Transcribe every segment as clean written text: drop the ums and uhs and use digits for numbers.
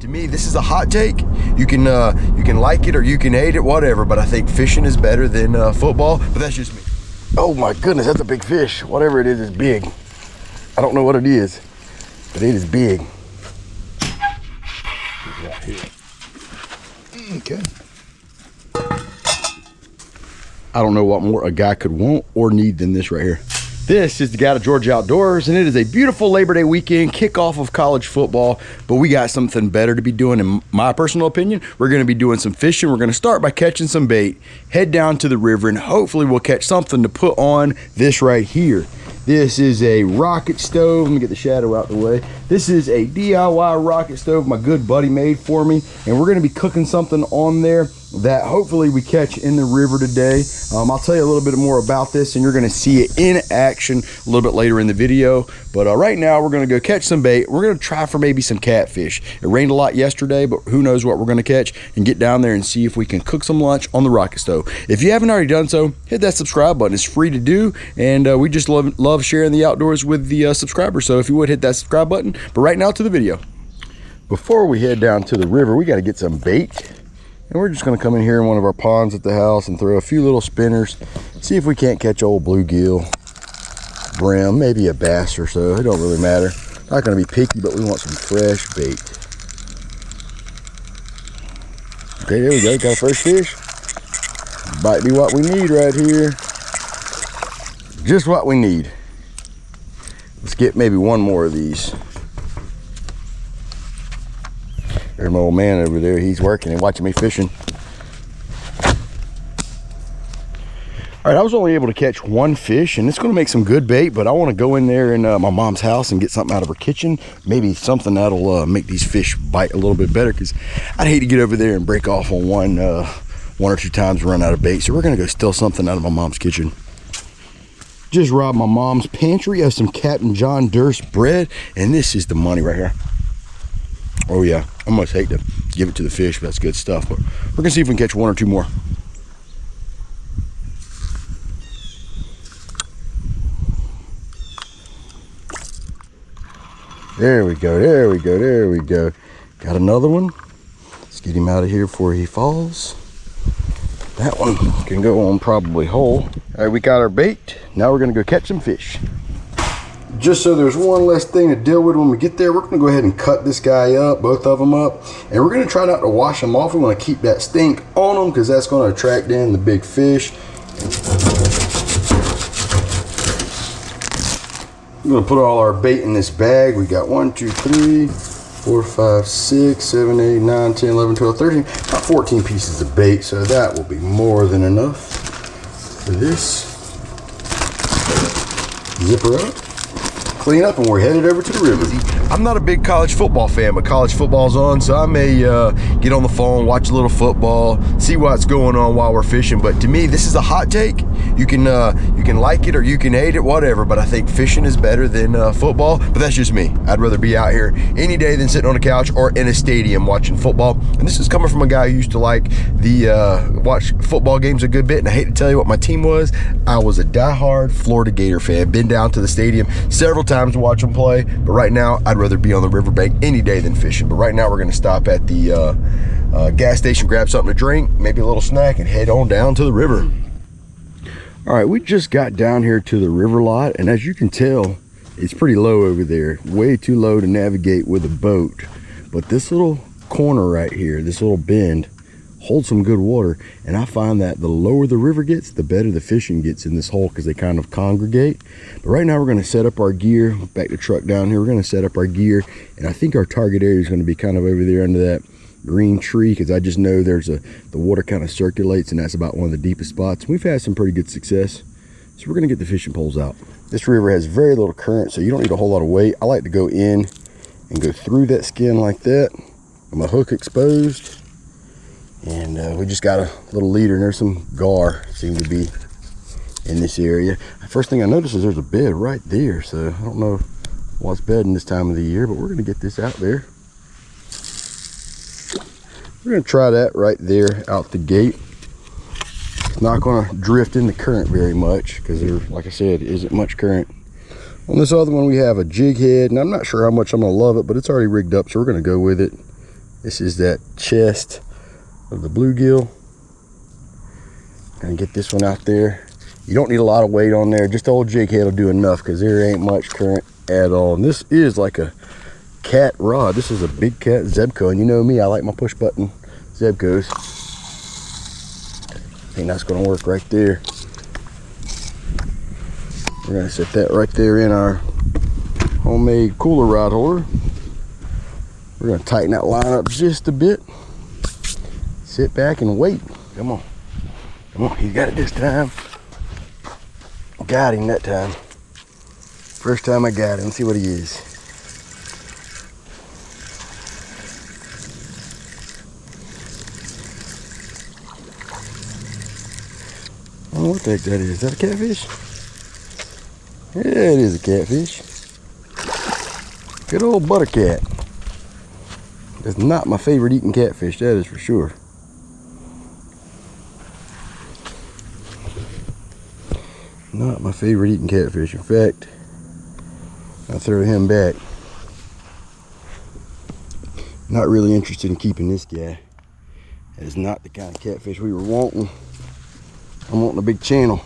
to me, this is a hot take. You can like it or you can hate it, whatever, but I think fishing is better than football, but that's just me. Oh my goodness, that's a big fish. Whatever it is big. I don't know what it is, but it is big. Right here. Okay. I don't know what more a guy could want or need than this right here. This is the Guy to Georgia Outdoors, and it is a beautiful Labor Day weekend, kickoff of college football, but we got something better to be doing. In my personal opinion, we're gonna be doing some fishing. We're gonna start by catching some bait, head down to the river, and hopefully we'll catch something to put on this right here. This is a rocket stove. Let me get the shadow out the way. This is a DIY rocket stove my good buddy made for me, and we're gonna be cooking something on there that hopefully we catch in the river today. I'll tell you a little bit more about this, and you're gonna see it in action a little bit later in the video. But right now we're gonna go catch some bait. We're gonna try for maybe some catfish. It rained a lot yesterday, but who knows what we're gonna catch, and get down there and see if we can cook some lunch on the rocket stove. If you haven't already done so, hit that subscribe button. It's free to do, and we just love sharing the outdoors with the subscribers. So if you would, hit that subscribe button. But right now to the video. Before we head down to the river, we got to get some bait. And we're just going to come in here in one of our ponds at the house and throw a few little spinners, see if we can't catch old bluegill, brim, maybe a bass or so. It don't really matter. Not going to be picky, but we want some fresh bait. Okay, there we go. Got a first fish. Might be what we need right here. Just what we need. Let's get maybe one more of these. There's my old man over there. He's working and watching me fishing. All right, I was only able to catch one fish, and it's going to make some good bait, but I want to go in there in my mom's house and get something out of her kitchen. Maybe something that'll make these fish bite a little bit better, because I'd hate to get over there and break off on one or two times and run out of bait. So we're going to go steal something out of my mom's kitchen. Just robbed my mom's pantry of some Captain John Durst bread, and this is the money right here. Oh yeah, I almost hate to give it to the fish, but that's good stuff. But we're gonna see if we can catch one or two more. There we go, there we go, there we go. Got another one. Let's get him out of here before he falls. That one can go on probably whole. All right, we got our bait. Now we're gonna go catch some fish. Just so there's one less thing to deal with when we get there, we're gonna go ahead and cut this guy up, both of them up, and we're gonna try not to wash them off. We wanna keep that stink on them because that's gonna attract in the big fish. I'm gonna put all our bait in this bag. We got 1, 2, 3, 4, 5, 6, 7, 8, 9, 10, 11, 12, 13, about 14 pieces of bait, so that will be more than enough for this. Zip her up, clean up, and we're headed over to the river. I'm not a big college football fan, but college football's on, so I may get on the phone, watch a little football, see what's going on while we're fishing. But to me, this is a hot take. You can like it or you can hate it, whatever, but I think fishing is better than football. But that's just me. I'd rather be out here any day than sitting on a couch or in a stadium watching football. And this is coming from a guy who used to like the watch football games a good bit. And I hate to tell you what my team was. I was a diehard Florida Gator fan. Been down to the stadium several times to watch them play. But right now, I'd rather be on the riverbank any day than fishing. But right now, we're going to stop at the gas station, grab something to drink, maybe a little snack, and head on down to the river. All right, we just got down here to the river lot, and as you can tell, it's pretty low over there. Way too low to navigate with a boat. But this little corner right here, this little bend, holds some good water, and I find that the lower the river gets, the better the fishing gets in this hole, because they kind of congregate. But right now we're going to set up our gear. Back the truck down here, we're going to set up our gear, and I think our target area is going to be kind of over there under that green tree, because I just know there's the water kind of circulates, and that's about one of the deepest spots. We've had some pretty good success, so we're going to get the fishing poles out. This river has very little current, so you don't need a whole lot of weight. I like to go in and go through that skin like that with my hook exposed. And we just got a little leader, and there's some gar seem to be in this area. The first thing I noticed is there's a bed right there, so I don't know what's bedding this time of the year, but we're going to get this out there. We're going to try that right there out the gate. It's not going to drift in the current very much, because there, like I said, isn't much current. On this other one, we have a jig head, and I'm not sure how much I'm going to love it, but it's already rigged up, so we're going to go with it. This is that chest of the bluegill. Gonna get this one out there. You don't need a lot of weight on there. Just the old jig head will do enough because there ain't much current at all. And this is like a cat rod. This is a big cat Zebco, and you know me, I like my push button Zebcos. I think that's gonna work right there. We're gonna set that right there in our homemade cooler rod holder. We're gonna tighten that line up just a bit. Sit back and wait. Come on. Come on, he's got it this time. Got him that time. First time I got him. Let's see what he is. Oh, what the heck that is? Is that a catfish? Yeah, it is a catfish. Good old butter cat. That's not my favorite eating catfish, that is for sure. Not my favorite eating catfish. In fact, I'll throw him back. Not really interested in keeping this guy. That is not the kind of catfish we were wanting. I'm wanting a big channel.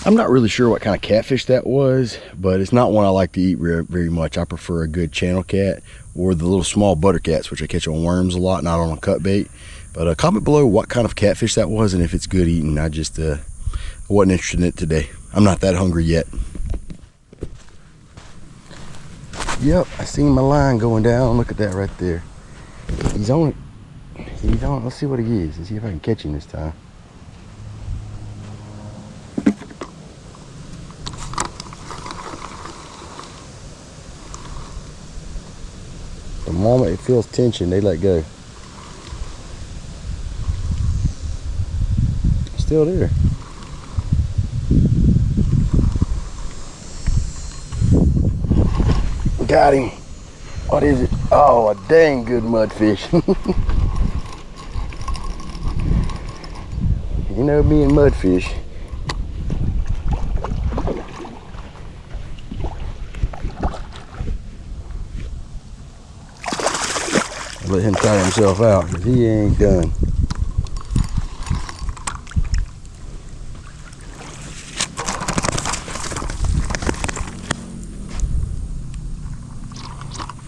I'm not really sure what kind of catfish that was, but it's not one I like to eat very much. I prefer a good channel cat or the little small butter cats, which I catch on worms a lot, not on a cut bait. But comment below what kind of catfish that was and if it's good eating. I wasn't interested in it today. I'm not that hungry yet. Yep, I seen my line going down. Look at that right there. He's on it. He's on it. Let's see what he is. Let's see if I can catch him this time. The moment it feels tension, they let go. Still there. Got him. What is it? Oh, a dang good mudfish. You know me and mudfish. Let him tire himself out because he ain't done.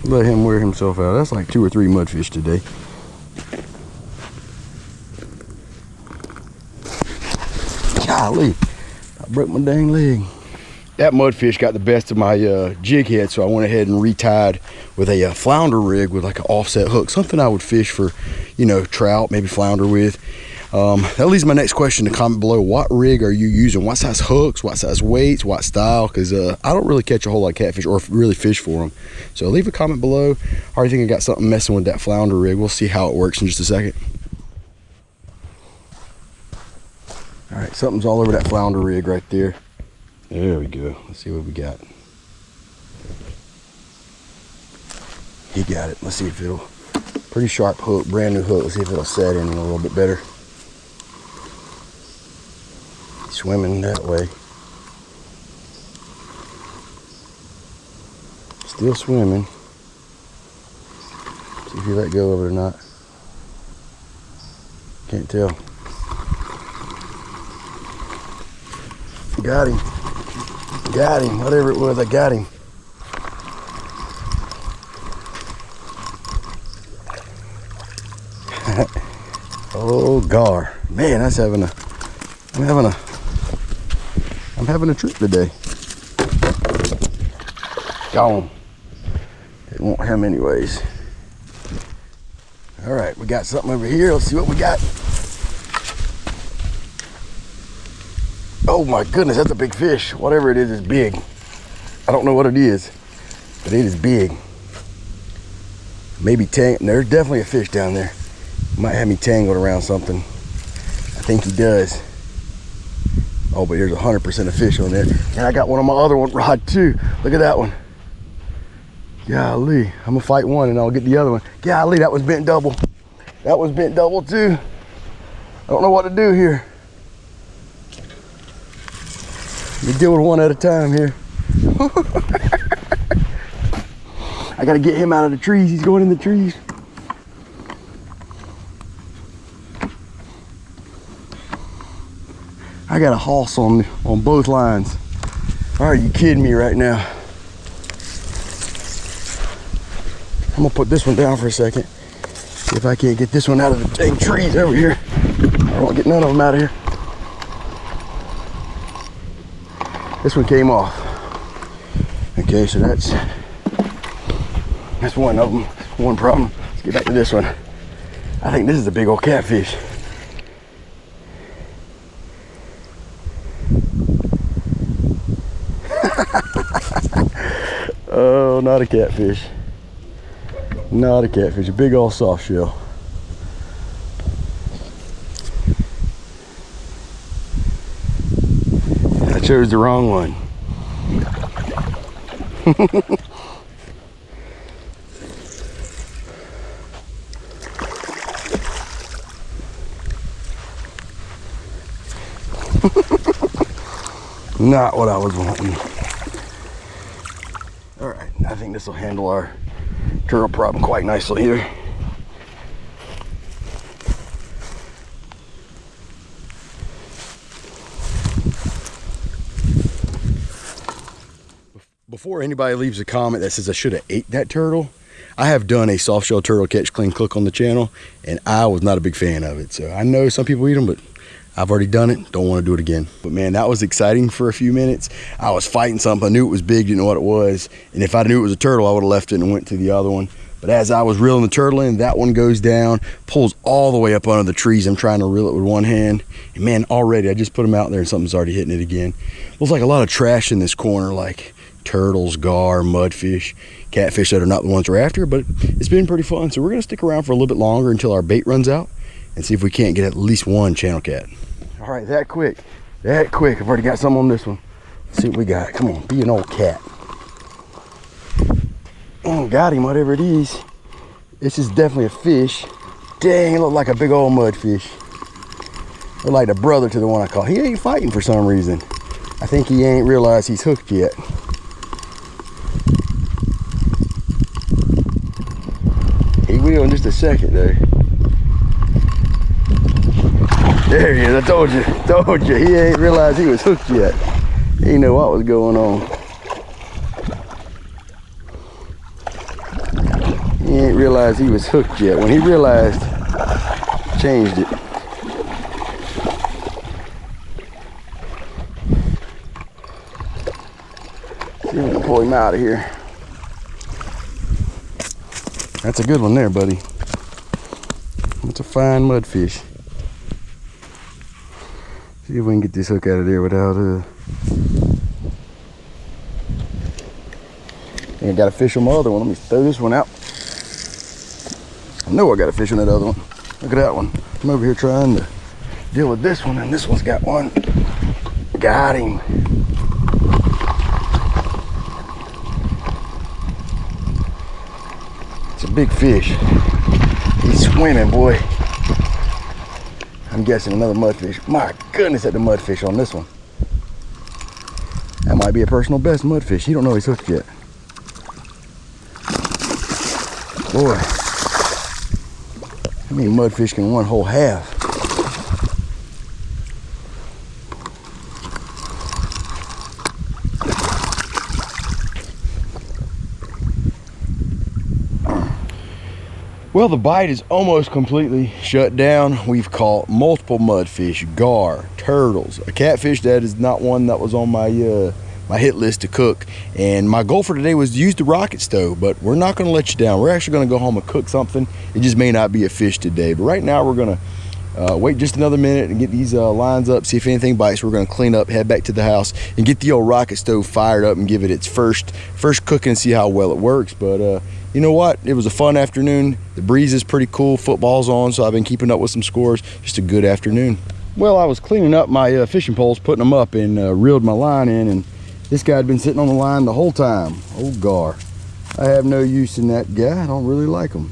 Let him wear himself out. That's like 2 or 3 mudfish today. Golly, I broke my dang leg. That mudfish got the best of my jig head, so I went ahead and retied with a flounder rig with like an offset hook, something I would fish for, you know, trout, maybe flounder with. That leads my next question to comment below. What rig are you using? What size hooks? What size weights? What style? Because I don't really catch a whole lot of catfish or really fish for them. So leave a comment below. I already think I got something messing with that flounder rig. We'll see how it works in just a second. All right, something's all over that flounder rig right there. There we go. Let's see what we got. He got it. Let's see if it'll, pretty sharp hook, brand new hook. Let's see if it'll set in a little bit better. Swimming that way. Still swimming. See if you let go of it or not. Can't tell. Got him. Got him. Whatever it was, I got him. Oh gar, man, I'm having a trip today. Gone. Didn't want him anyways. All right, we got something over here. Let's see what we got. Oh my goodness, that's a big fish. Whatever it is big. I don't know what it is, but it is big. Maybe there's definitely a fish down there. Might have me tangled around something. I think he does. Oh, but there's 100% of fish on there. And I got one on my other rod too. Look at that one. Golly, I'm gonna fight one and I'll get the other one. Golly, that was bent double. That was bent double too. I don't know what to do here. We deal with one at a time here. I gotta get him out of the trees. He's going in the trees. I got a hoss on both lines. Are you kidding me right now? I'm gonna put this one down for a second. See if I can't get this one out of the dang trees over here. I won't get none of them out of here. This one came off. Okay, so that's one of them. One problem. Let's get back to this one. I think this is a big old catfish. Oh, not a catfish. Not a catfish, a big old soft shell. I chose the wrong one. Not what I was wanting. All right, I think this will handle our turtle problem quite nicely here. Before anybody leaves a comment that says I should have ate that turtle, I have done a soft shell turtle catch, clean, cook on the channel, and I was not a big fan of it. So I know some people eat them, but I've already done it. Don't want to do it again. But man, that was exciting for a few minutes. I was fighting something. I knew it was big, didn't know what it was. And if I knew it was a turtle, I would have left it and went to the other one. But as I was reeling the turtle in, that one goes down, pulls all the way up under the trees. I'm trying to reel it with one hand. And man, already, I just put them out there and something's already hitting it again. Looks like a lot of trash in this corner, like turtles, gar, mudfish, catfish that are not the ones we're after. But it's been pretty fun. So we're gonna stick around for a little bit longer until our bait runs out and see if we can't get at least one channel cat. All right, that quick. I've already got some on this one. Let's see what we got. Come on, be an old cat. Oh, got him, whatever it is. This is definitely a fish. Dang, it looked like a big old mudfish. Looked like the brother to the one I caught. He ain't fighting for some reason. I think he ain't realized he's hooked yet. He will in just a second though. There he is, I told you, he ain't realized he was hooked yet. He didn't know what was going on. He ain't realized he was hooked yet. When he realized, changed it. See if we can pull him out of here. That's a good one there, buddy. That's a fine mudfish. See if we can get this hook out of there without I got a fish on my other one. Let me throw this one out. I know I got a fish on that other one. Look at that one. I'm over here trying to deal with this one, and this one's got one. Got him. It's a big fish. He's swimming, boy. I'm guessing another mudfish. My goodness, at the mudfish on this one. That might be a personal best mudfish. He don't know he's hooked yet. Boy, how many mudfish can one whole have? Well, the bite is almost completely shut down. We've caught multiple mudfish, gar, turtles, a catfish that is not one that was on my my hit list to cook. And my goal for today was to use the rocket stove, but we're not gonna let you down. We're actually gonna go home and cook something. It just may not be a fish today, but right now we're gonna wait just another minute and get these lines up, see if anything bites. We're gonna clean up, head back to the house, and get the old rocket stove fired up and give it its first cooking and see how well it works. But you know what? It was a fun afternoon. The breeze is pretty cool. Football's on, so I've been keeping up with some scores. Just a good afternoon. Well, I was cleaning up my fishing poles, putting them up, and reeled my line in, and this guy had been sitting on the line the whole time. Oh, gar. I have no use in that guy. I don't really like him.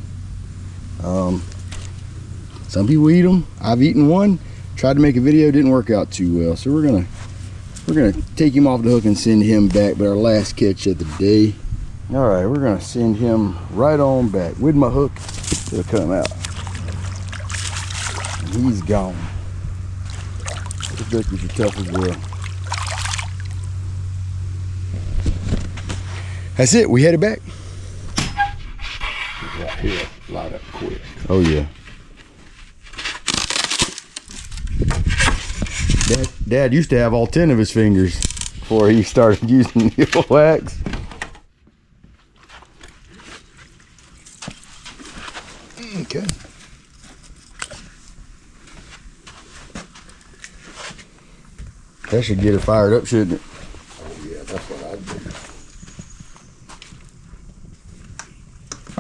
Some people eat them. I've eaten one. Tried to make a video, didn't work out too well. So we're gonna We're gonna take him off the hook and send him back, but our last catch of the day. All right, we're gonna send him right on back. With my hook, it'll come out. And he's gone. Those duckies are tough as well. That's it, we headed back. Right here, light up quick. Oh yeah. Dad used to have all 10 of his fingers before he started using the wax. Okay. That should get it fired up, shouldn't it? Oh yeah, that's what I'd do.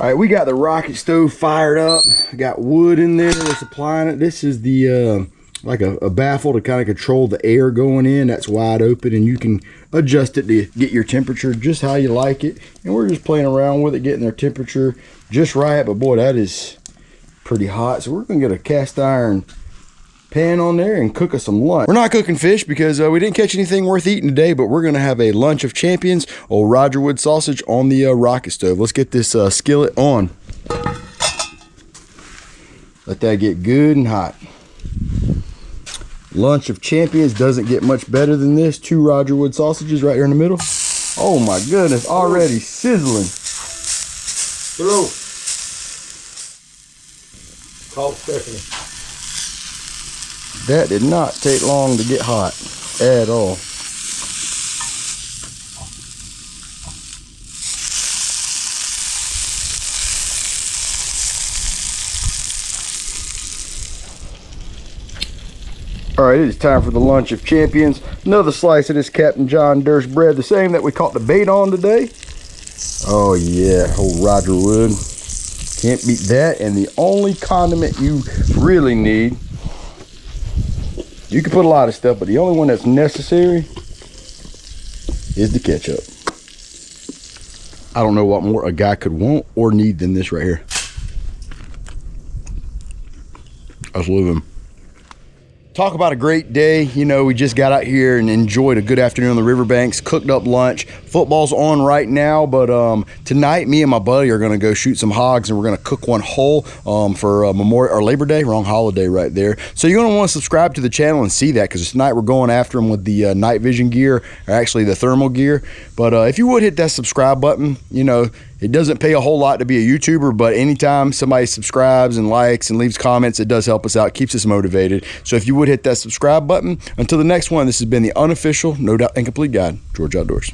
All right, we got the rocket stove fired up. Got wood in there. We're supplying it. This is the like a baffle to kind of control the air going in. That's wide open, and you can adjust it to get your temperature just how you like it. And we're just playing around with it, getting their temperature just right. But boy, that is pretty hot. So we're gonna get a cast iron pan on there and cook us some lunch. We're not cooking fish because we didn't catch anything worth eating today, but we're gonna have a lunch of champions, old Roger Wood sausage on the rocket stove. Let's get this skillet on. Let that get good and hot. Lunch of champions doesn't get much better than this. 2 Roger Wood sausages right here in the middle. Oh my goodness, already sizzling. Throw. Call Stephanie. That did not take long to get hot at all. All right, it is time for the lunch of champions. Another slice of this Captain John Durst bread, the same that we caught the bait on today. Oh yeah, old Roger Wood. Can't beat that. And the only condiment you really need, you can put a lot of stuff, but the only one that's necessary is the ketchup. I don't know what more a guy could want or need than this right here. Let's live him. Talk about a great day. You know, we just got out here and enjoyed a good afternoon on the riverbanks, cooked up lunch. Football's on right now, but tonight me and my buddy are gonna go shoot some hogs, and we're gonna cook one whole for Memorial or Labor Day, wrong holiday right there. So you're gonna want to subscribe to the channel and see that, because tonight we're going after them with the night vision gear, or actually the thermal gear. But if you would hit that subscribe button, you know, it doesn't pay a whole lot to be a YouTuber, but anytime somebody subscribes and likes and leaves comments, it does help us out, keeps us motivated. So if you would hit that subscribe button. Until the next one, this has been the unofficial, no doubt incomplete guide, George Outdoors.